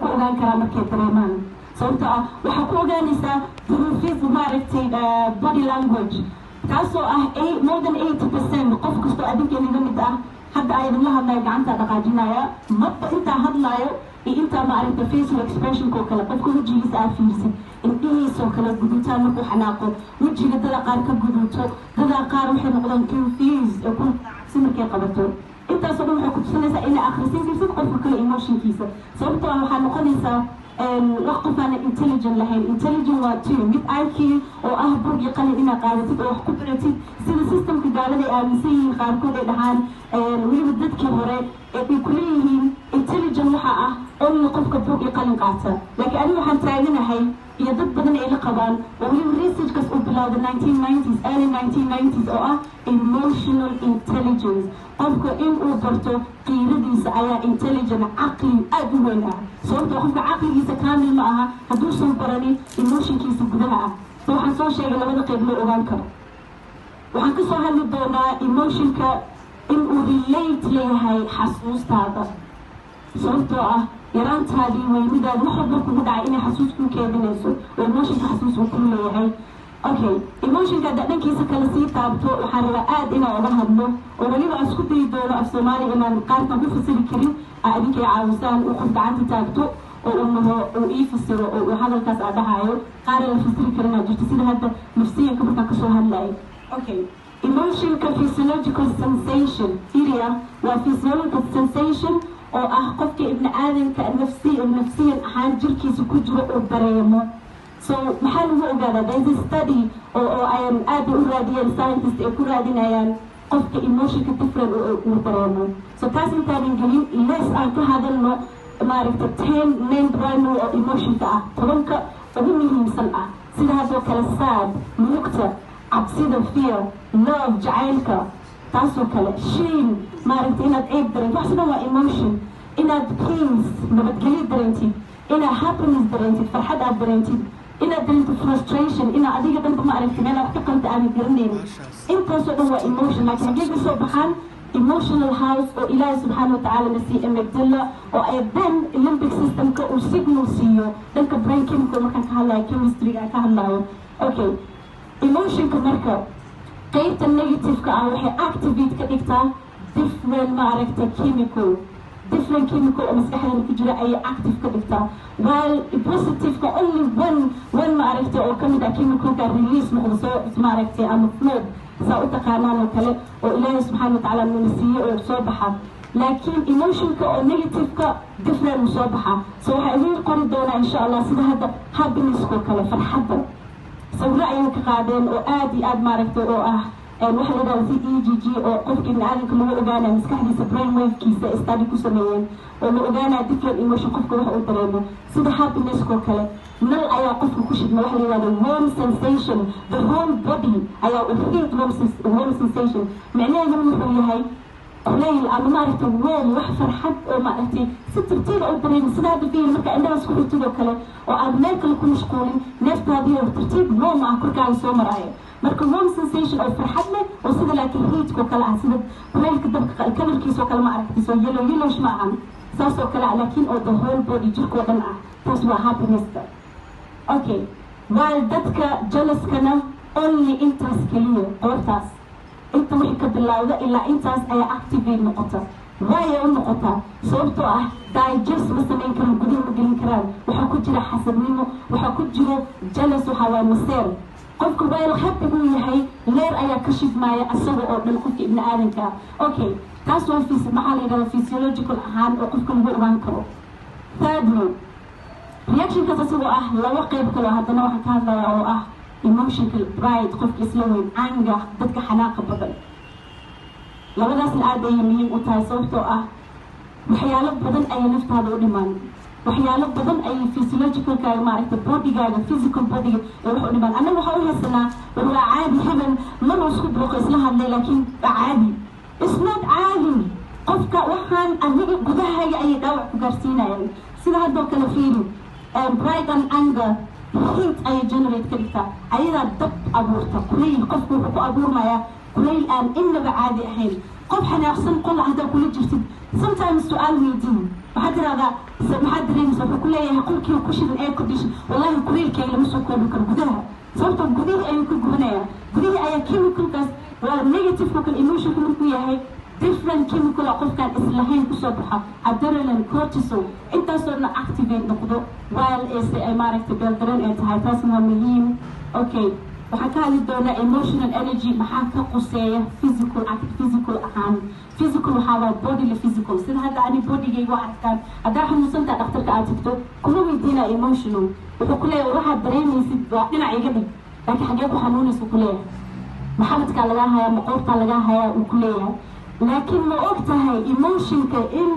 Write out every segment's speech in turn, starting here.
ku ogaan karaa markay dareemaan sababtoo ah waxaa ku ogaanaysaa duruufiis maaragtay body language kaasoo ah more than 80% qof kastoo adinka inaga mid ah hadda aydan la hadlayo gacanta dhaqaajinaya marba intaa hadlaayo iyo intaa maaragtay facial expression-koo kale qofka wejigiisa aad fiirsid indhihiisoo kale guduutaan markuu xanaaqo wejiga dada qaar ka guduuto dada qaar waxay noqdaan confused oo ku cabsi markay qabato intaasoo dhan waxay ku tusinaysaa inay akhrisin karsid qofka kale emotionkiisa sababtoo ah waxaa noqonaysaa wax qof aan intelligent lahayn intelligent waa two mid IQ oo ah buug iyo qalin inaad qaadatid oo wax ku baratid sida systemka gaalada ay aaminsan yihiin qaarkood ay dhahaan weliba dadkii hore ay ku leeyihiin intelligent waxaa ah only qofka buug iyo qalin qaata laakiin anigu waxaan taaganahay iyo dad badan ay la qabaan oo weliba researchkaas uu bilowday 1990s early 1990s oo ah emotional intelligence qofka in uu barto qiiradiisa ayaa intelligent caqli aad u weyn ah sababtoo qofka caqligiisa kaamil ma aha hadduusan baranin emotionkiisa gudaha ah so waxaan soo sheegay labada qayb loo ogaan karo waxaan kasoo hadli doonaa emotionka in uu relate leeyahay xasuustaada sababtoo ah yaraantaadii weynidaada wax walba kugu dhacay inay xasuus ku keedinayso oo emotionka xasuus uu ku leeyahay okay emotionka hadda dhankiisa kale sii taabto waxaan rabaa aad inaan uga hadlo oo weliba aan isku dayi doono af soomaali inaan qaarkan ku fasiri karin idinkay caawisaan uu qof gacanta taagto oo uu naho uu ii fasiro oo uu hadalkaas aa dhahayo qaar la fasiri karinaa jirto sida hadda nafsiyanka markaan kasoo hadlayo okay emotionka physiological sensation area waa physiological sensation oo ah qofka ibni aadanka nafsiyan ahaan jirkiisa ku jiro oo dareemo so maxaa lagu ogaadaa there's a study oo ayan aad u raadiyeen scientist ay ku raadinayaan qofka emotionka different uu dareemo so taas intaanan gelin less aan ka hadalno maaragta 10 main driver oo emotionka ah tobanka ugu muhiimsan ah sida hadoo kale sad murugta cabsida fear love jacaylka taasoo kale shame maaragta inaad ceeb dareento wax sidan waa emotion inaad peace nabadgelyo dareentid inaad happiness dareentid farxad aad dareentid inaad dareento frustration inaad adiga dhanba maaragta meel aad ka qalta aanad garanaynin intaasoo dhan waa emotion laakiin haddii ka soo baxaan emotional house oo ilaahay subxaana watacaala na siiye amygdala oo ay then limbic systemka uu signal siiyo dhanka brain chemical markaan ka hadlayo chemistryga aan ka hadlayo okay emotionka marka qaybta negativeka ah waxay activate ka dhigtaa different maaragta chemical oo maskaxdana ku jira ayay active ka dhigtaa while positiveka only one maaragta oo kamid ah chemicalka release noqdo soo maaragtay ama flow saa u taqaanaan oo kale oo ilaahay subxaana watacaala nuna siiye oo soo baxa laakiin emotionka oo negativeka different uu soo baxa so waxaa idiin qori doonaa insha allah sida hadda happinesskoo kale farxadda sawiro ayay ka qaadeen oo aad iyo aad maaragtay oo ah waxa la yidhahda si EEG oo qofka ibni aadanka lagu ogaanaya maskaxdiisa brain wavekiisa study ku sameeyeen oo la ogaanaya different emotion qofka waxa uu dareemo sida happinesskoo kale nal ayaa qofka ku shidma waxa la yidhahda warm sensation the whole body ayaa u feel warm sensation macnaheedu wuxuu yahay kulayl ama maaragtay warm wax farxad oo maaragtay si tartiiba u dareemo sida hadda fiil marka indhaha isku xirtid oo kale oo aad meel kale ku mashquulin neeftaadii oo tartiib warm ah korkaaga soo maraayo marka warm sensation oo farxad leh oo sida laakiin heatko kale ah sida kulaylka dabka kalarkiisoo kale ma aragtay soo yellowish ma ahan saasoo kale ah laakiin oo the whole body jirkoo dhan ah taas waa happinesska okay while dadka jealouskana only intaas keliya qoortaas inta wixii ka bilowda ilaa intaas ayaa activate noqota waayay u noqotaa sababtoo ah digest ma samayn karaan gudaha ma gelin karaan waxaa ku jira xasadnimo waxaa ku jiro jealous waxaa waa maseer qofka wayl happy uu yahay leer ayaa ka shidmaaya asaga oo dhan qofka ibni aadanka okay taas waa maxaa la yidhahdaa physiological ahaan oo qofka lagu ogaan karo thirdly reactionkaas asagoo ah laba qayb kale haddana waxaan ka hadlaya oo ah emotional pride qofka isla weyn anger dadka xanaaqa badan labadaasna aad ayay muhiim u tahay sababtoo ah waxyaalo badan ayay naftaada u dhimaan waxyaalo badan ayay physiologicalkaaga maaragta bodygaaga physical bodyga ee wax u dhimaan annaga waxaa u haysanaa waa caadi hebel mana isku buuqo isla hadlay laakiin waa caadi isnaad caadi qofka waxaan adiga gudahaaga ayay dhaawac ku gaarsiinayaan sida haddoo kale fiiri pride and anger heat ayay generate ka dhigtaa ayadaa dab abuurta kulayl qofku wuxuu ku abuurmayaa kulayl aan innaba caadi ahayn قف حناقصن قل هذا كل جرتد sometimes سؤال ويدين وحد هذا محد ريم سوف كل يقول كي وكشف الاير كونديشن والله كل كي لما سوق كل جدها صوت جديه اي كل جبنايا جديه اي كيميكال كاس والنيجاتيف كل ايموشن كل هي different chemical قف كان اسلحين كسبحة adrenaline cortisol انت صرنا activate نقطه while is امارك تبلدرن انت هاي تاسمها مهم اوكي وحكى لي دونا emotional energy محاكا قصية physical أهم physical وحاول body لphysical سيد هذا أنا body جاي واحد كان أدرح نوصل تدخل كأتكتو كله يدينا emotional وكله يروح الدرين يسيب وقتنا عيقدي لكن حاجات وحنونس وكله محمد قال لها مقور قال لها وكله لكن ما وقتها emotion كإن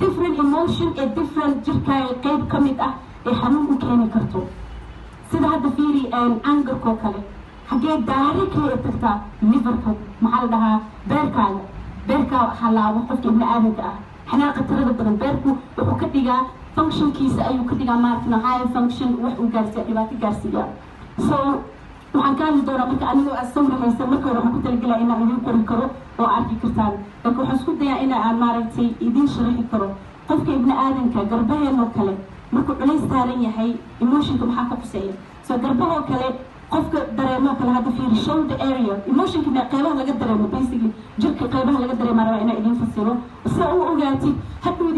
different emotion a different جركا قيد كميت حنون وكاني كرتو سيد هذا فيري anger كوكله حاجات دايركت تكتا ليفركا محل لها بيركا حلا وقفك ابن آدم حنا قترد بدن بيركو وحو كدغا فانكشن كيس ايو كدغا مارتنا هاي فانكشن وحو غارسيا دباتي غارسيا سو waxaan ka hadli doonaa marka anigoo asawir haysan marka hore waxaan ku talagalaa inaan idin qori karo oo arki kartaan laakiin waxaan isku dayaa inaan maaragtay idin sharaxi karo qofka ibn aadanka garbaheenoo kale markuu culays saaran yahay emotionka maxaa ka quseeya soo garbahoo kale qofka dareemo kale hadda fiiri shoulder area emotionka qeybaha laga dareemo basically jirka qeybaha laga dareemo rabaa inaan idin fasiro si uu ogaatid hadhow